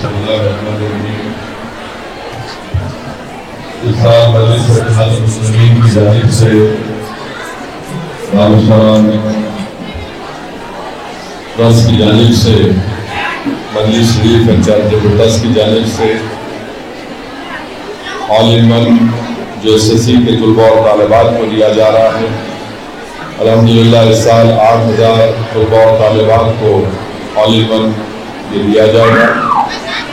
اس سال مجلس اتحاد المسلمین کی جانب سے دارالسلام ٹرسٹ کی جانب سے مجلس شریف چیریٹیبل ٹرسٹ کی جانب سے آل ان ون جو SSC کے طلباء اور طالبات کو دیا جا رہا ہے. الحمدللہ اس سال 8,000 طلباء اور طالبات کو آل ان ون یہ دیا جائے گا.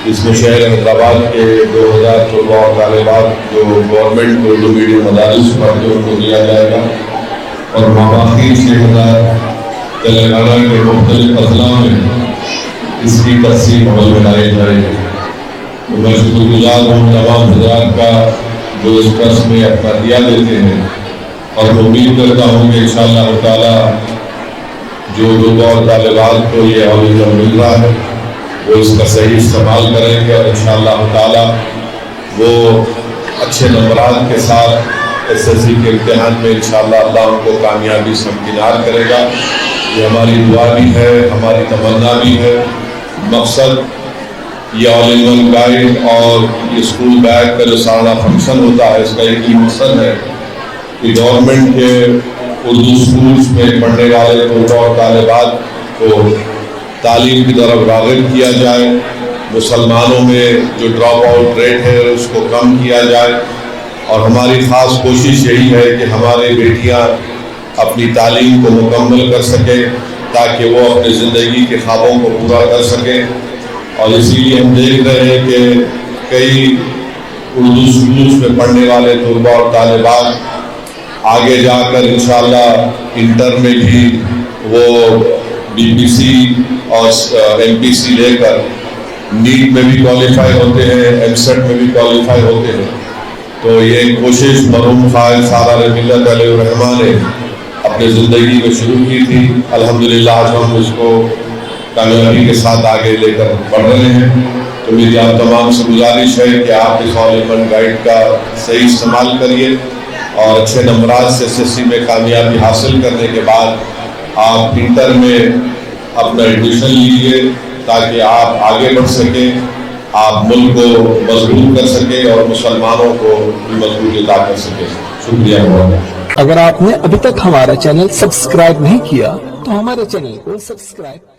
اس میں شہر حیدرآباد کے 2,000 طلباء اور طالبات جو گورنمنٹ اردو میڈیم مدارس پڑھتے ان کو دیا جائے گا اور باقی 6,000 تلنگانہ کے مختلف اضلاع میں اس کی تقسیم عمل میں لائی جائے گی. تو میں شکر گزار ہوں تمام حضرات کا جو اس ٹرسٹ میں اپنا دیا دیتے ہیں اور امید کرتا ہوں کہ انشاءاللہ تعالی جو طلباء اور طالبات کو یہ عہدہ مل رہا ہے وہ اس کا صحیح استعمال کریں گے اور انشاءاللہ تعالی وہ اچھے نمبرات کے ساتھ SSC کے امتحان میں انشاءاللہ اللہ ان کو کامیابی سے ہمکنار کرے گا. یہ ہماری دعا بھی ہے, ہماری تمنا بھی ہے. مقصد یہ آل ان ون گائیڈ اور یہ اسکول بیگ کا جو سالانہ فنکشن ہوتا ہے اس کا ایک ہی مقصد ہے کہ گورنمنٹ کے اردو اسکولس میں پڑھنے والے طلباء اور طالبات کو تعلیم کی طرف راغب کیا جائے. مسلمانوں میں جو ڈراپ آؤٹ ریٹ ہے اس کو کم کیا جائے اور ہماری خاص کوشش یہی ہے کہ ہماری بیٹیاں اپنی تعلیم کو مکمل کر سکیں تاکہ وہ اپنی زندگی کے خوابوں کو پورا کر سکیں. اور اسی لیے ہم دیکھ رہے ہیں کہ کئی اردو اسکولس میں پڑھنے والے طلباء اور طالبات آگے جا کر انشاءاللہ انٹر میں بھی وہ BPC اور MPC لے کر نیٹ میں بھی کوالیفائی ہوتے ہیں, MSET میں بھی کوالیفائی ہوتے ہیں. تو یہ کوشش مرحوم قائد سالار ملت علیہ الرحمٰ نے اپنی زندگی میں شروع کی تھی. الحمدللہ آج ہم اس کو کامیابی کے ساتھ آگے لے کر بڑھ رہے ہیں. تو میری آپ تمام سے گزارش ہے کہ آپ اس آل ان ون گائیڈ کا صحیح استعمال کریے اور اچھے نمبرات سے SSC میں کامیابی حاصل کرنے کے بعد آپ انٹر میں اپنا ایڈمیشن لیجیے تاکہ آپ آگے بڑھ سکیں, آپ ملک کو مضبوط کر سکیں اور مسلمانوں کو بھی مضبوط عطا کر سکیں. شکریہ بہت. اگر آپ نے ابھی تک ہمارا چینل سبسکرائب نہیں کیا تو ہمارے چینل کو سبسکرائب